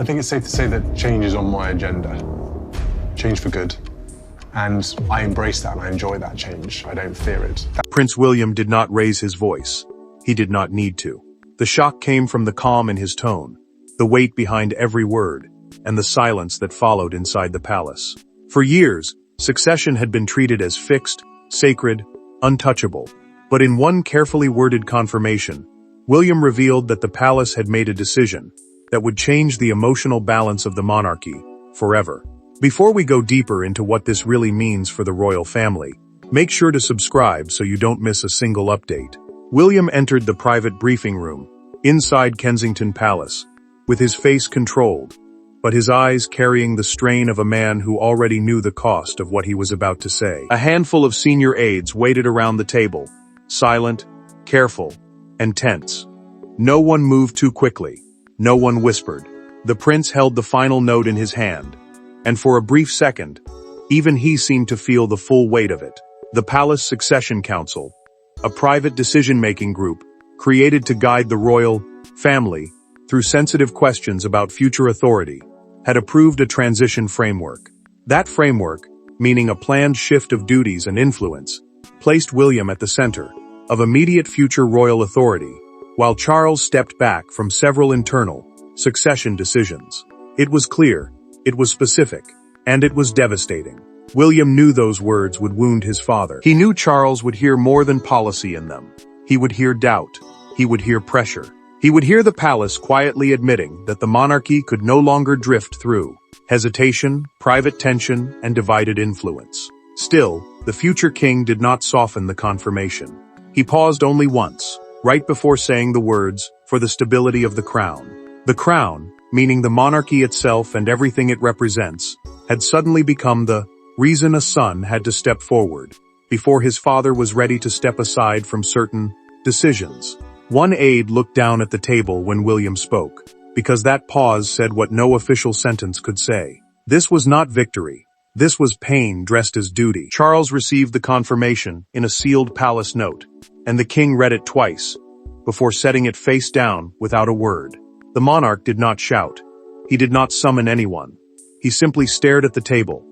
I think it's safe to say that change is on my agenda. Change for good. And I embrace that and I enjoy that change. I don't fear it. Prince William did not raise his voice. He did not need to. The shock came from the calm in his tone, the weight behind every word, and the silence that followed inside the palace. For years, succession had been treated as fixed, sacred, untouchable. But in one carefully worded confirmation, William revealed that the palace had made a decision that would change the emotional balance of the monarchy forever. Before we go deeper into what this really means for the royal family, make sure to subscribe so you don't miss a single update. William entered the private briefing room, inside Kensington Palace, with his face controlled, but his eyes carrying the strain of a man who already knew the cost of what he was about to say. A handful of senior aides waited around the table, silent, careful, and tense. No one moved too quickly. No one whispered. The prince held the final note in his hand, and for a brief second, even he seemed to feel the full weight of it. The Palace Succession Council, a private decision-making group created to guide the royal family through sensitive questions about future authority, had approved a transition framework. That framework, meaning a planned shift of duties and influence, placed William at the center of immediate future royal authority, while Charles stepped back from several internal succession decisions. It was clear, it was specific, and it was devastating. William knew those words would wound his father. He knew Charles would hear more than policy in them. He would hear doubt. He would hear pressure. He would hear the palace quietly admitting that the monarchy could no longer drift through hesitation, private tension, and divided influence. Still, the future king did not soften the confirmation. He paused only once, right before saying the words, "For the stability of the crown." The crown, meaning the monarchy itself and everything it represents, had suddenly become the reason a son had to step forward, before his father was ready to step aside from certain decisions. One aide looked down at the table when William spoke, because that pause said what no official sentence could say. This was not victory. This was pain dressed as duty. Charles received the confirmation in a sealed palace note, and the king read it twice, before setting it face down without a word. The monarch did not shout. He did not summon anyone. He simply stared at the table,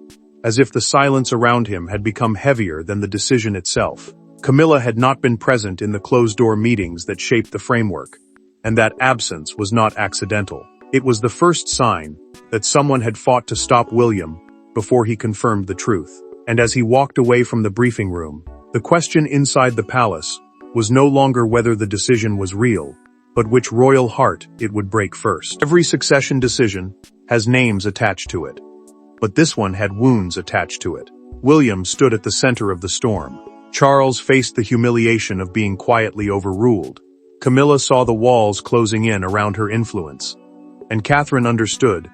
as if the silence around him had become heavier than the decision itself. Camilla had not been present in the closed-door meetings that shaped the framework, and that absence was not accidental. It was the first sign that someone had fought to stop William before he confirmed the truth. And as he walked away from the briefing room, the question inside the palace was no longer whether the decision was real, but which royal heart it would break first. Every succession decision has names attached to it, but this one had wounds attached to it. William stood at the center of the storm. Charles faced the humiliation of being quietly overruled. Camilla saw the walls closing in around her influence, and Catherine understood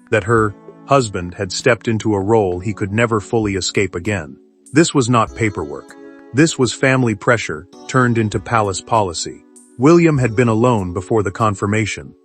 that her husband had stepped into a role he could never fully escape again. This was not paperwork. This was family pressure turned into palace policy. William had been alone before the confirmation,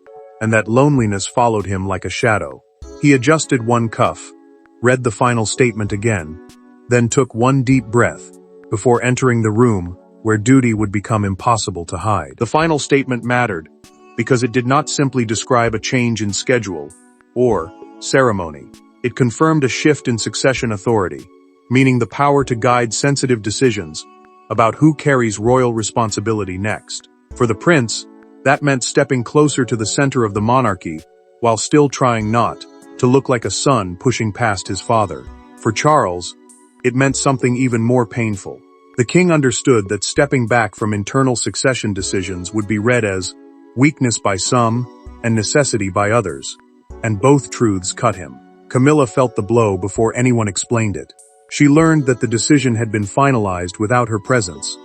and that loneliness followed him like a shadow. He adjusted one cuff, read the final statement again, then took one deep breath before entering the room where duty would become impossible to hide. The final statement mattered because it did not simply describe a change in schedule or ceremony. It confirmed a shift in succession authority, meaning the power to guide sensitive decisions about who carries royal responsibility next. For the prince, that meant stepping closer to the center of the monarchy while still trying not to look like a son pushing past his father. For Charles, it meant something even more painful. The king understood that stepping back from internal succession decisions would be read as weakness by some and necessity by others, and both truths cut him. Camilla felt the blow before anyone explained it. She learned that the decision had been finalized without her presence,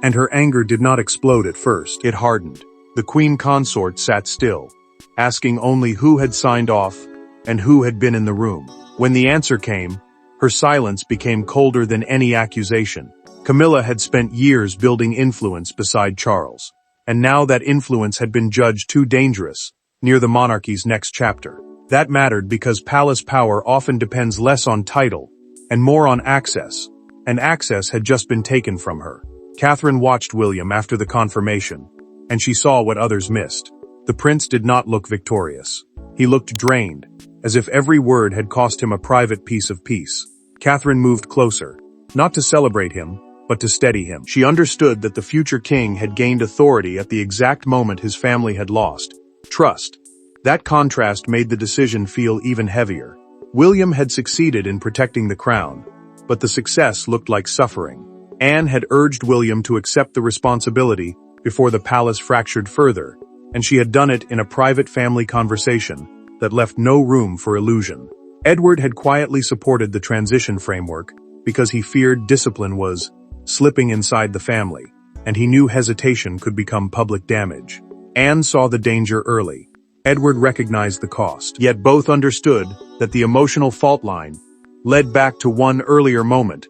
and her anger did not explode at first. It hardened. The queen consort sat still, asking only who had signed off and who had been in the room. When the answer came, her silence became colder than any accusation. Camilla had spent years building influence beside Charles, and now that influence had been judged too dangerous near the monarchy's next chapter. That mattered because palace power often depends less on title and more on access, and access had just been taken from her. Catherine watched William after the confirmation, and she saw what others missed. The prince did not look victorious. He looked drained, as if every word had cost him a private piece of peace. Catherine moved closer, not to celebrate him, but to steady him. She understood that the future king had gained authority at the exact moment his family had lost trust. That contrast made the decision feel even heavier. William had succeeded in protecting the crown, but the success looked like suffering. Anne had urged William to accept the responsibility before the palace fractured further, and she had done it in a private family conversation that left no room for illusion. Edward had quietly supported the transition framework because he feared discipline was slipping inside the family, and he knew hesitation could become public damage. Anne saw the danger early. Edward recognized the cost, yet both understood that the emotional fault line led back to one earlier moment,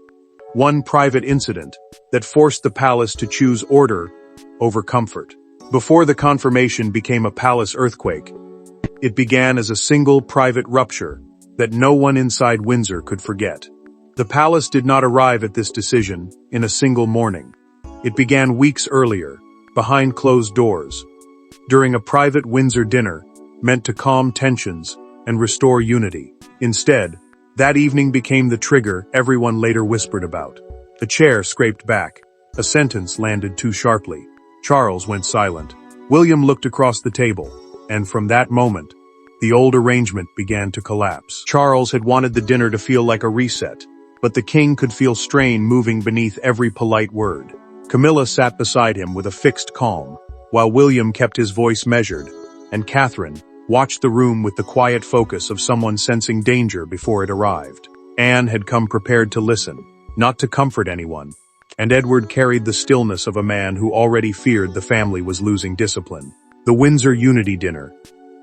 one private incident that forced the palace to choose order over comfort. Before the confirmation became a palace earthquake, it began as a single private rupture that no one inside Windsor could forget. The palace did not arrive at this decision in a single morning. It began weeks earlier, behind closed doors, during a private Windsor dinner meant to calm tensions and restore unity. Instead, that evening became the trigger everyone later whispered about. The chair scraped back. A sentence landed too sharply. Charles went silent. William looked across the table, and from that moment, the old arrangement began to collapse. Charles had wanted the dinner to feel like a reset, but the king could feel strain moving beneath every polite word. Camilla sat beside him with a fixed calm, while William kept his voice measured, and Catherine watched the room with the quiet focus of someone sensing danger before it arrived. Anne had come prepared to listen, not to comfort anyone, and Edward carried the stillness of a man who already feared the family was losing discipline. The Windsor Unity Dinner,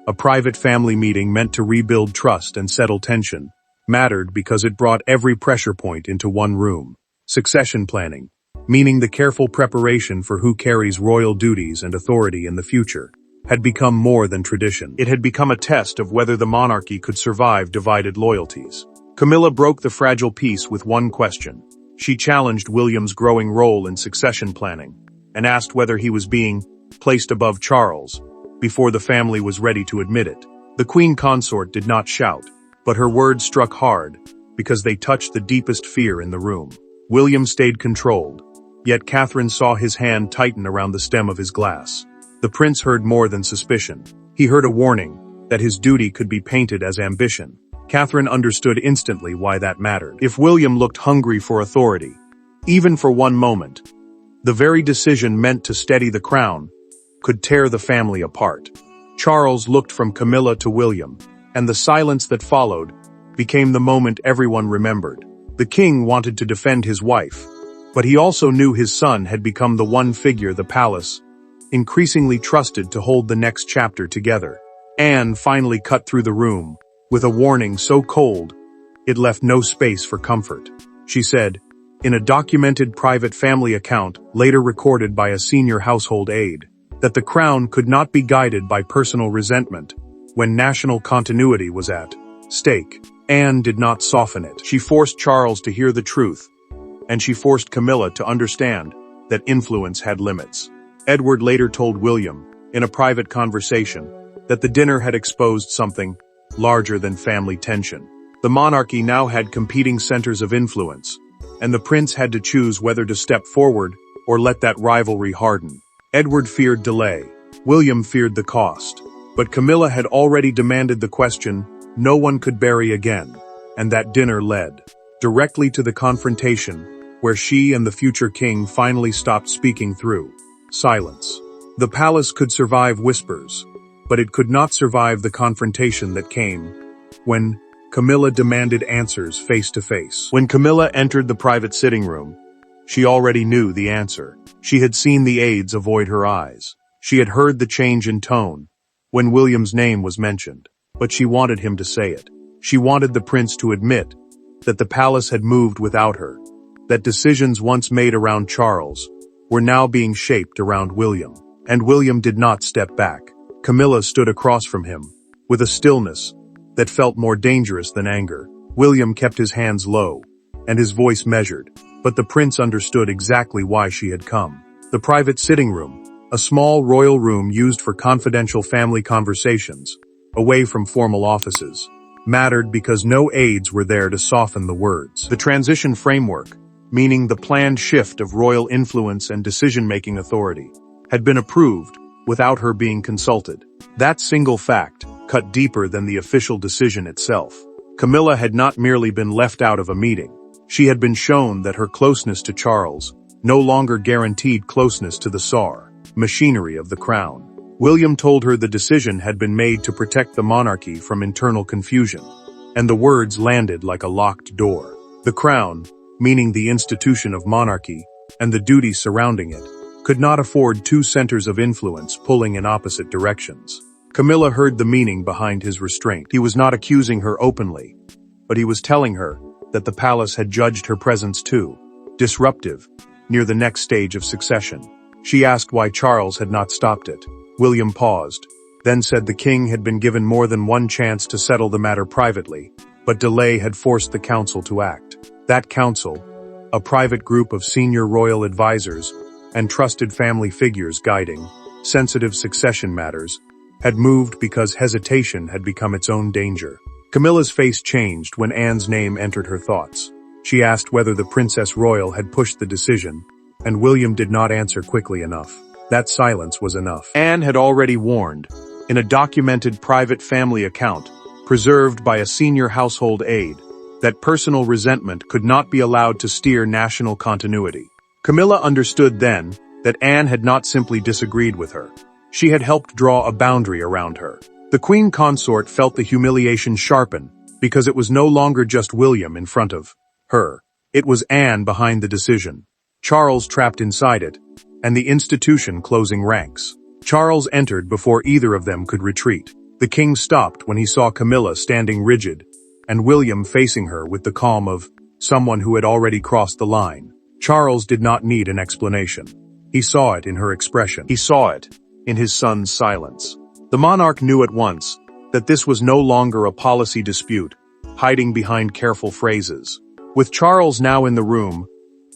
a private family meeting meant to rebuild trust and settle tension, mattered because it brought every pressure point into one room. Succession planning, meaning the careful preparation for who carries royal duties and authority in the future, had become more than tradition. It had become a test of whether the monarchy could survive divided loyalties. Camilla broke the fragile peace with one question. She challenged William's growing role in succession planning, and asked whether he was being placed above Charles, before the family was ready to admit it. The queen consort did not shout, but her words struck hard, because they touched the deepest fear in the room. William stayed controlled, yet Catherine saw his hand tighten around the stem of his glass. The prince heard more than suspicion. He heard a warning that his duty could be painted as ambition. Catherine understood instantly why that mattered. If William looked hungry for authority, even for one moment, the very decision meant to steady the crown could tear the family apart. Charles looked from Camilla to William, and the silence that followed became the moment everyone remembered. The king wanted to defend his wife, but he also knew his son had become the one figure the palace increasingly trusted to hold the next chapter together. Anne finally cut through the room, with a warning so cold, it left no space for comfort. She said, in a documented private family account later recorded by a senior household aide, that the crown could not be guided by personal resentment when national continuity was at stake. Anne did not soften it. She forced Charles to hear the truth, and she forced Camilla to understand that influence had limits. Edward later told William, in a private conversation, that the dinner had exposed something larger than family tension. The monarchy now had competing centers of influence, and the prince had to choose whether to step forward or let that rivalry harden. Edward feared delay. William feared the cost. But Camilla had already demanded the question no one could bury again, and that dinner led directly to the confrontation, where she and the future king finally stopped speaking through silence. The palace could survive whispers, but it could not survive the confrontation that came when Camilla demanded answers face to face. When Camilla entered the private sitting room, she already knew the answer. She had seen the aides avoid her eyes. She had heard the change in tone when William's name was mentioned, but she wanted him to say it. She wanted the prince to admit that the palace had moved without her, that decisions once made around Charles were now being shaped around William. And William did not step back. Camilla stood across from him, with a stillness that felt more dangerous than anger. William kept his hands low, and his voice measured, but the prince understood exactly why she had come. The private sitting room, a small royal room used for confidential family conversations, away from formal offices, mattered because no aides were there to soften the words. The transition framework, meaning the planned shift of royal influence and decision-making authority, had been approved without her being consulted. That single fact cut deeper than the official decision itself. Camilla had not merely been left out of a meeting. She had been shown that her closeness to Charles no longer guaranteed closeness to the Tsar, machinery of the crown. William told her the decision had been made to protect the monarchy from internal confusion, and the words landed like a locked door. The crown, meaning the institution of monarchy, and the duties surrounding it, could not afford two centers of influence pulling in opposite directions. Camilla heard the meaning behind his restraint. He was not accusing her openly, but he was telling her that the palace had judged her presence too disruptive, near the next stage of succession. She asked why Charles had not stopped it. William paused, then said the king had been given more than one chance to settle the matter privately, but delay had forced the council to act. That council, a private group of senior royal advisors and trusted family figures guiding sensitive succession matters, had moved because hesitation had become its own danger. Camilla's face changed when Anne's name entered her thoughts. She asked whether the Princess Royal had pushed the decision, and William did not answer quickly enough. That silence was enough. Anne had already warned, in a documented private family account, preserved by a senior household aide, that personal resentment could not be allowed to steer national continuity. Camilla understood then that Anne had not simply disagreed with her. She had helped draw a boundary around her. The queen consort felt the humiliation sharpen because it was no longer just William in front of her. It was Anne behind the decision, Charles trapped inside it, and the institution closing ranks. Charles entered before either of them could retreat. The king stopped when he saw Camilla standing rigid, and William facing her with the calm of someone who had already crossed the line. Charles did not need an explanation. He saw it in her expression. He saw it in his son's silence. The monarch knew at once that this was no longer a policy dispute, hiding behind careful phrases. With Charles now in the room,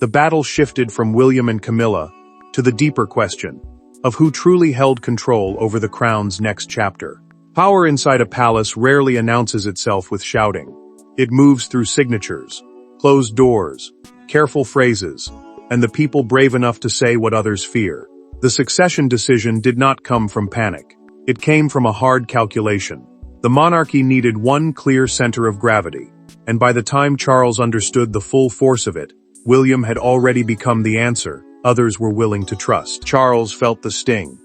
the battle shifted from William and Camilla to the deeper question of who truly held control over the crown's next chapter. Power inside a palace rarely announces itself with shouting. It moves through signatures, closed doors, careful phrases, and the people brave enough to say what others fear. The succession decision did not come from panic. It came from a hard calculation. The monarchy needed one clear center of gravity, and by the time Charles understood the full force of it, William had already become the answer others were willing to trust. Charles felt the sting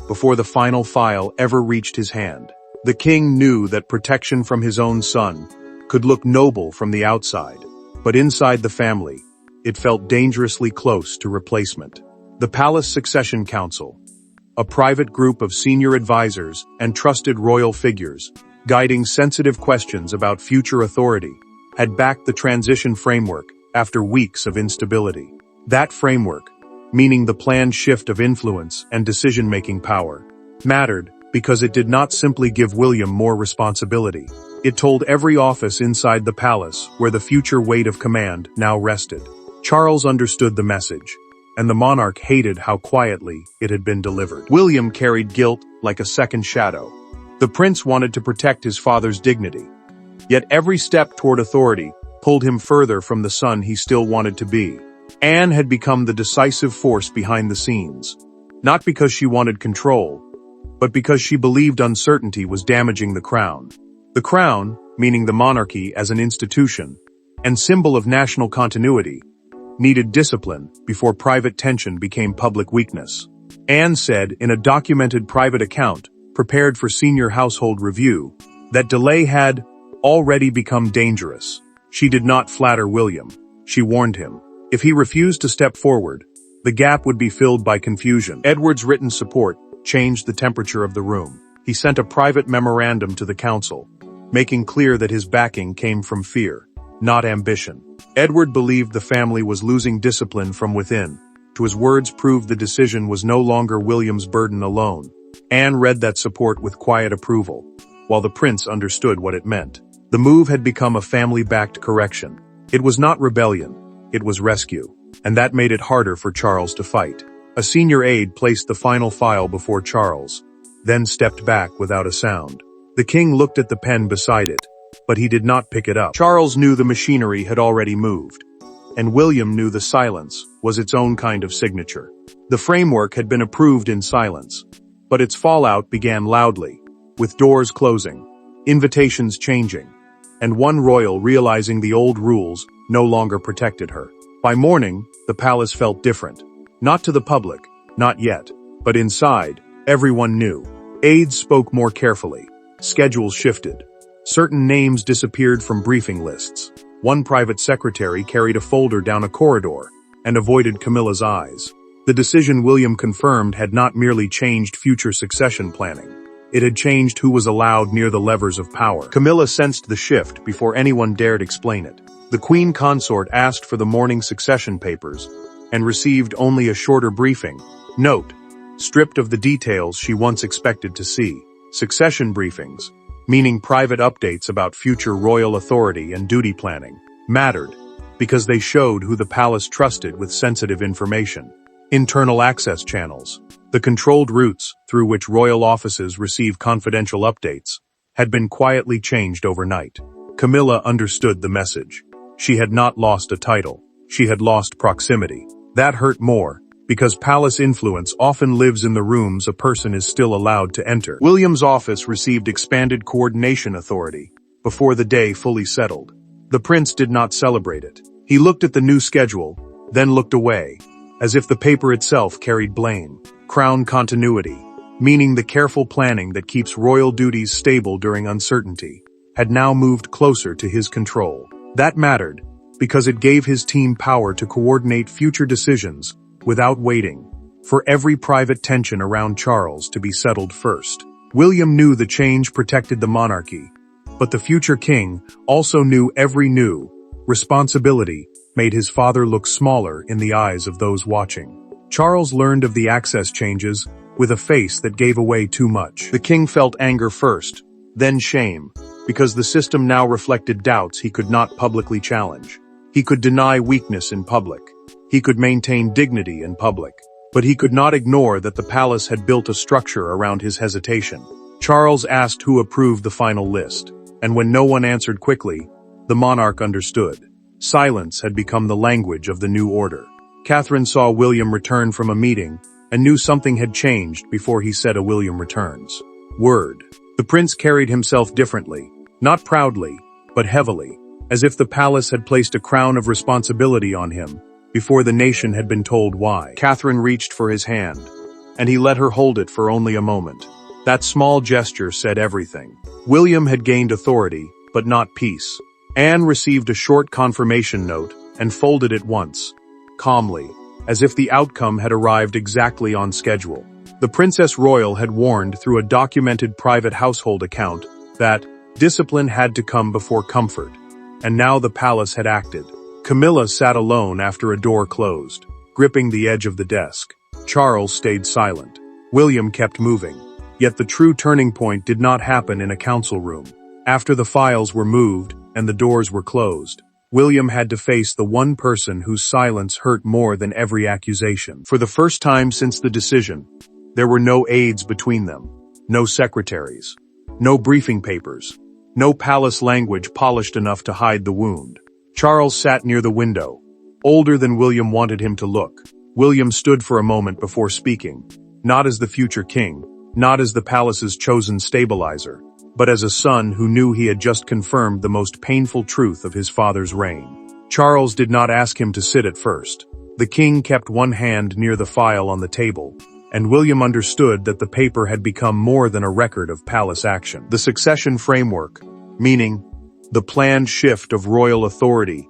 before the final file ever reached his hand. The king knew that protection from his own son could look noble from the outside, but inside the family, it felt dangerously close to replacement. The Palace Succession Council, a private group of senior advisors and trusted royal figures, guiding sensitive questions about future authority, had backed the transition framework after weeks of instability. That framework, meaning the planned shift of influence and decision-making power, mattered because it did not simply give William more responsibility. It told every office inside the palace where the future weight of command now rested. Charles understood the message, and the monarch hated how quietly it had been delivered. William carried guilt like a second shadow. The prince wanted to protect his father's dignity, yet every step toward authority pulled him further from the son he still wanted to be. Anne had become the decisive force behind the scenes, not because she wanted control, but because she believed uncertainty was damaging the crown. The crown, meaning the monarchy as an institution, and symbol of national continuity, needed discipline before private tension became public weakness. Anne said in a documented private account, prepared for senior household review, that delay had already become dangerous. She did not flatter William. She warned him. If he refused to step forward, the gap would be filled by confusion. Edward's written support changed the temperature of the room. He sent a private memorandum to the council, making clear that his backing came from fear, not ambition. Edward believed the family was losing discipline from within. His words proved the decision was no longer William's burden alone. Anne read that support with quiet approval, while the prince understood what it meant. The move had become a family-backed correction. It was not rebellion, it was rescue, and that made it harder for Charles to fight. A senior aide placed the final file before Charles, then stepped back without a sound. The king looked at the pen beside it, but he did not pick it up. Charles knew the machinery had already moved, and William knew the silence was its own kind of signature. The framework had been approved in silence, but its fallout began loudly, with doors closing, invitations changing, and one royal realizing the old rules no longer protected her. By morning, the palace felt different. Not to the public, not yet, but inside, everyone knew. Aides spoke more carefully. Schedules shifted. Certain names disappeared from briefing lists. One private secretary carried a folder down a corridor and avoided Camilla's eyes. The decision William confirmed had not merely changed future succession planning. It had changed who was allowed near the levers of power. Camilla sensed the shift before anyone dared explain it. The queen consort asked for the morning succession papers and received only a shorter briefing. Note, stripped of the details she once expected to see. Succession briefings, meaning private updates about future royal authority and duty planning, mattered because they showed who the palace trusted with sensitive information. Internal access channels, the controlled routes through which royal offices receive confidential updates, had been quietly changed overnight. Camilla understood the message. She had not lost a title. She had lost proximity. That hurt more, because palace influence often lives in the rooms a person is still allowed to enter. William's office received expanded coordination authority before the day fully settled. The prince did not celebrate it. He looked at the new schedule, then looked away, as if the paper itself carried blame. Crown continuity, meaning the careful planning that keeps royal duties stable during uncertainty, had now moved closer to his control. That mattered, because it gave his team power to coordinate future decisions without waiting for every private tension around Charles to be settled first. William knew the change protected the monarchy, but the future king also knew every new responsibility made his father look smaller in the eyes of those watching. Charles learned of the access changes with a face that gave away too much. The king felt anger first, then shame, because the system now reflected doubts he could not publicly challenge. He could deny weakness in public. He could maintain dignity in public. But he could not ignore that the palace had built a structure around his hesitation. Charles asked who approved the final list, and when no one answered quickly, the monarch understood. Silence had become the language of the new order. Catherine saw William return from a meeting and knew something had changed before he said a William returns. Word. The prince carried himself differently, not proudly, but heavily, as if the palace had placed a crown of responsibility on him before the nation had been told why. Catherine reached for his hand, and he let her hold it for only a moment. That small gesture said everything. William had gained authority, but not peace. Anne received a short confirmation note and folded it once, calmly, as if the outcome had arrived exactly on schedule. The Princess Royal had warned through a documented private household account that discipline had to come before comfort, and now the palace had acted. Camilla sat alone after a door closed, gripping the edge of the desk. Charles stayed silent. William kept moving. Yet the true turning point did not happen in a council room. After the files were moved and the doors were closed, William had to face the one person whose silence hurt more than every accusation. For the first time since the decision, there were no aides between them, no secretaries, no briefing papers, no palace language polished enough to hide the wound. Charles sat near the window, older than William wanted him to look. William stood for a moment before speaking, not as the future king, not as the palace's chosen stabilizer, but as a son who knew he had just confirmed the most painful truth of his father's reign. Charles did not ask him to sit at first. The king kept one hand near the file on the table, and William understood that the paper had become more than a record of palace action. The succession framework, meaning the planned shift of royal authority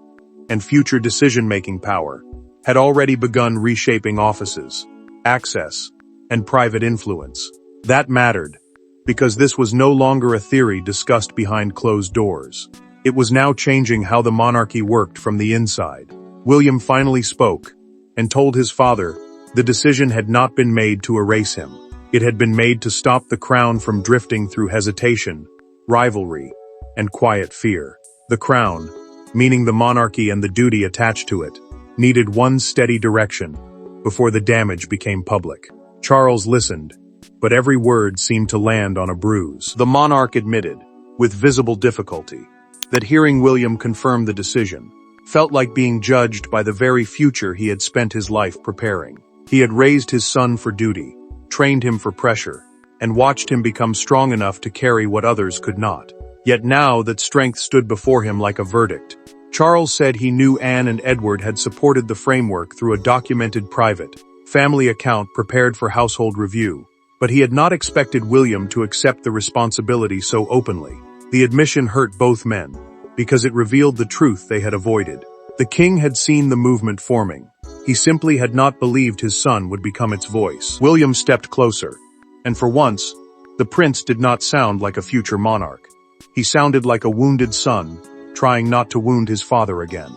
and future decision-making power, had already begun reshaping offices, access, and private influence. That mattered, because this was no longer a theory discussed behind closed doors. It was now changing how the monarchy worked from the inside. William finally spoke, and told his father the decision had not been made to erase him. It had been made to stop the crown from drifting through hesitation, rivalry, and quiet fear. The crown, meaning the monarchy and the duty attached to it, needed one steady direction before the damage became public. Charles listened, but every word seemed to land on a bruise. The monarch admitted, with visible difficulty, that hearing William confirm the decision felt like being judged by the very future he had spent his life preparing. He had raised his son for duty, trained him for pressure, and watched him become strong enough to carry what others could not. Yet now that strength stood before him like a verdict, Charles said he knew Anne and Edward had supported the framework through a documented private, family account prepared for household review, but he had not expected William to accept the responsibility so openly. The admission hurt both men, because it revealed the truth they had avoided. The king had seen the movement forming. He simply had not believed his son would become its voice. William stepped closer, and for once, the prince did not sound like a future monarch. He sounded like a wounded son, trying not to wound his father again.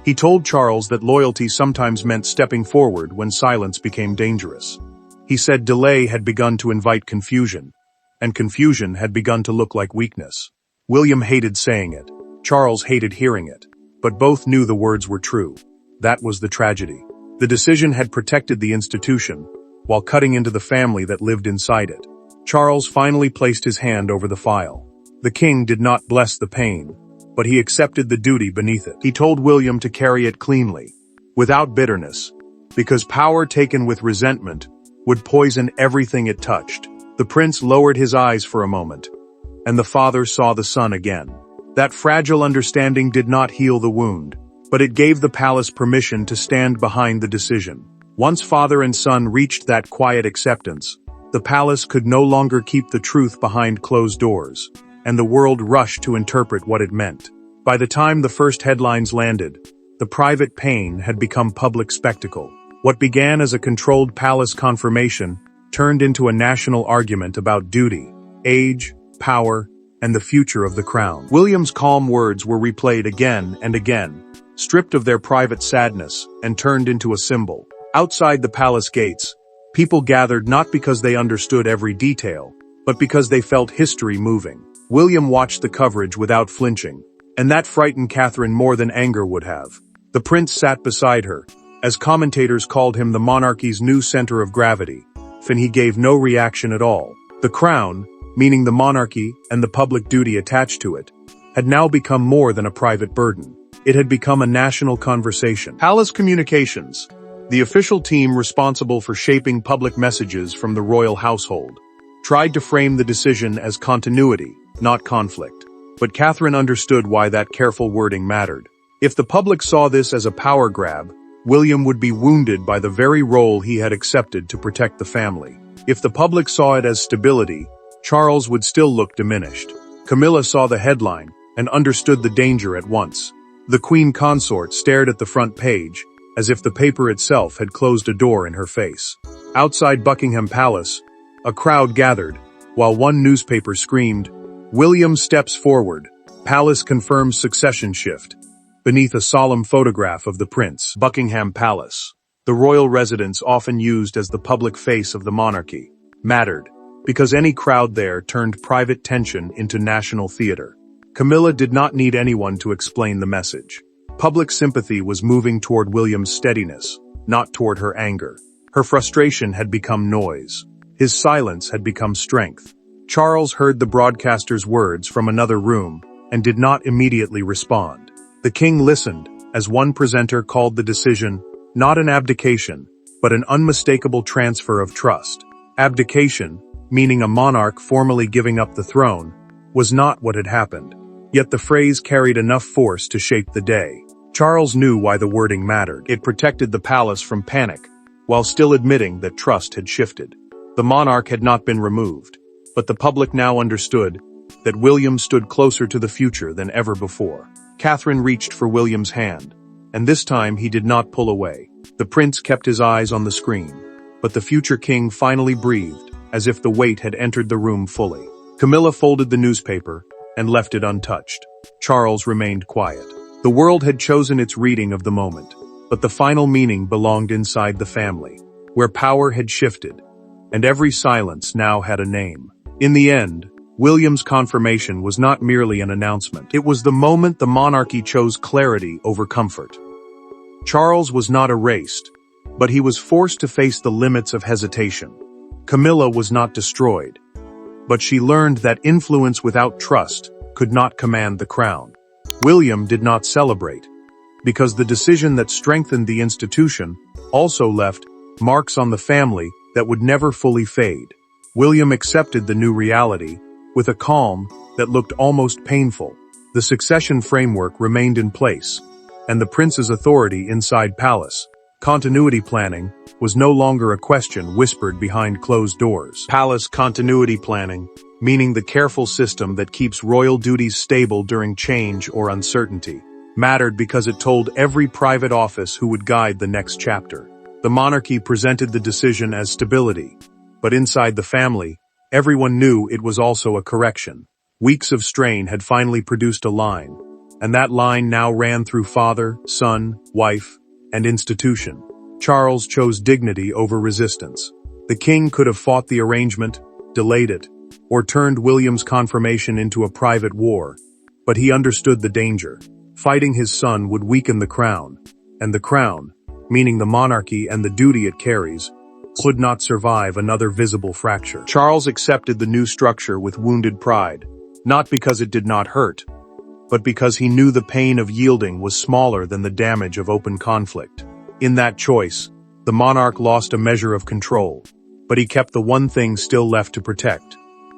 He told Charles that loyalty sometimes meant stepping forward when silence became dangerous. He said delay had begun to invite confusion, and confusion had begun to look like weakness. William hated saying it. Charles hated hearing it, but both knew the words were true. That was the tragedy. The decision had protected the institution, while cutting into the family that lived inside it. Charles finally placed his hand over the file. The king did not bless the pain, but he accepted the duty beneath it. He told William to carry it cleanly, without bitterness, because power taken with resentment would poison everything it touched. The prince lowered his eyes for a moment, and the father saw the son again. That fragile understanding did not heal the wound, but it gave the palace permission to stand behind the decision. Once father and son reached that quiet acceptance, the palace could no longer keep the truth behind closed doors, and the world rushed to interpret what it meant. By the time the first headlines landed, the private pain had become public spectacle. What began as a controlled palace confirmation turned into a national argument about duty, age, power, and the future of the crown. William's calm words were replayed again and again, stripped of their private sadness and turned into a symbol. Outside the palace gates, people gathered not because they understood every detail, but because they felt history moving. William watched the coverage without flinching, and that frightened Catherine more than anger would have. The prince sat beside her, as commentators called him the monarchy's new center of gravity, and he gave no reaction at all. The crown, meaning the monarchy and the public duty attached to it, had now become more than a private burden. It had become a national conversation. Palace Communications, the official team responsible for shaping public messages from the royal household, tried to frame the decision as continuity, not conflict. But Catherine understood why that careful wording mattered. If the public saw this as a power grab, William would be wounded by the very role he had accepted to protect the family. If the public saw it as stability, Charles would still look diminished. Camilla saw the headline and understood the danger at once. The queen consort stared at the front page, as if the paper itself had closed a door in her face. Outside Buckingham Palace, a crowd gathered, while one newspaper screamed, "William steps forward. Palace confirms succession shift," beneath a solemn photograph of the prince. Buckingham Palace, the royal residence often used as the public face of the monarchy, mattered, because any crowd there turned private tension into national theater. Camilla did not need anyone to explain the message. Public sympathy was moving toward William's steadiness, not toward her anger. Her frustration had become noise. His silence had become strength. Charles heard the broadcaster's words from another room and did not immediately respond. The king listened as one presenter called the decision not an abdication, but an unmistakable transfer of trust. Abdication, meaning a monarch formally giving up the throne, was not what had happened. Yet the phrase carried enough force to shape the day. Charles knew why the wording mattered. It protected the palace from panic, while still admitting that trust had shifted. The monarch had not been removed, but the public now understood that William stood closer to the future than ever before. Catherine reached for William's hand, and this time he did not pull away. The prince kept his eyes on the screen, but the future king finally breathed, as if the weight had entered the room fully. Camilla folded the newspaper and left it untouched. Charles remained quiet. The world had chosen its reading of the moment, but the final meaning belonged inside the family, where power had shifted, and every silence now had a name. In the end, William's confirmation was not merely an announcement. It was the moment the monarchy chose clarity over comfort. Charles was not erased, but he was forced to face the limits of hesitation. Camilla was not destroyed, but she learned that influence without trust could not command the crown. William did not celebrate, because the decision that strengthened the institution also left marks on the family that would never fully fade. William accepted the new reality with a calm that looked almost painful. The succession framework remained in place, and the prince's authority inside palace. Continuity planning was no longer a question whispered behind closed doors. Palace continuity planning, meaning the careful system that keeps royal duties stable during change or uncertainty, mattered because it told every private office who would guide the next chapter. The monarchy presented the decision as stability, but inside the family, everyone knew it was also a correction. Weeks of strain had finally produced a line, and that line now ran through father, son, wife, and institution. Charles chose dignity over resistance. The king could have fought the arrangement, delayed it, or turned William's confirmation into a private war, but he understood the danger. Fighting his son would weaken the crown, and the crown, meaning the monarchy and the duty it carries, could not survive another visible fracture. Charles accepted the new structure with wounded pride, not because it did not hurt, but because he knew the pain of yielding was smaller than the damage of open conflict. In that choice, the monarch lost a measure of control, but he kept the one thing still left to protect: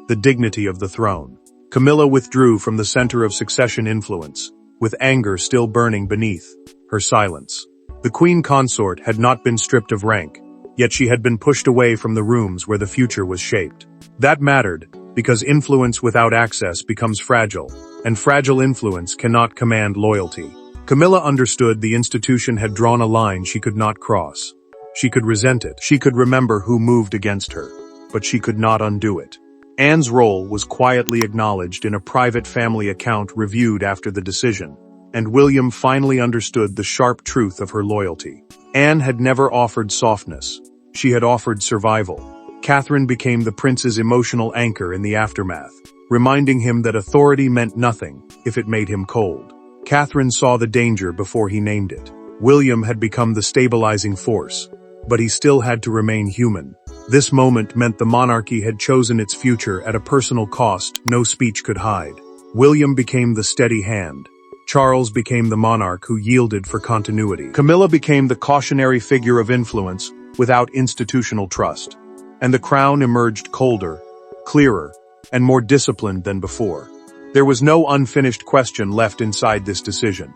the dignity of the throne. Camilla withdrew from the center of succession influence, with anger still burning beneath her silence. The queen consort had not been stripped of rank, yet she had been pushed away from the rooms where the future was shaped. That mattered, because influence without access becomes fragile, and fragile influence cannot command loyalty. Camilla understood the institution had drawn a line she could not cross. She could resent it, she could remember who moved against her, but she could not undo it. Anne's role was quietly acknowledged in a private family account reviewed after the decision, and William finally understood the sharp truth of her loyalty. Anne had never offered softness. She had offered survival. Catherine became the prince's emotional anchor in the aftermath, reminding him that authority meant nothing if it made him cold. Catherine saw the danger before he named it. William had become the stabilizing force, but he still had to remain human. This moment meant the monarchy had chosen its future at a personal cost no speech could hide. William became the steady hand. Charles became the monarch who yielded for continuity. Camilla became the cautionary figure of influence without institutional trust. And the crown emerged colder, clearer, and more disciplined than before. There was no unfinished question left inside this decision.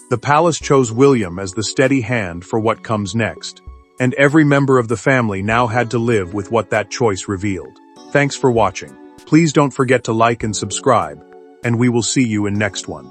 The palace chose William as the steady hand for what comes next, and every member of the family now had to live with what that choice revealed. Thanks for watching. Please don't forget to like and subscribe, and we will see you in next one.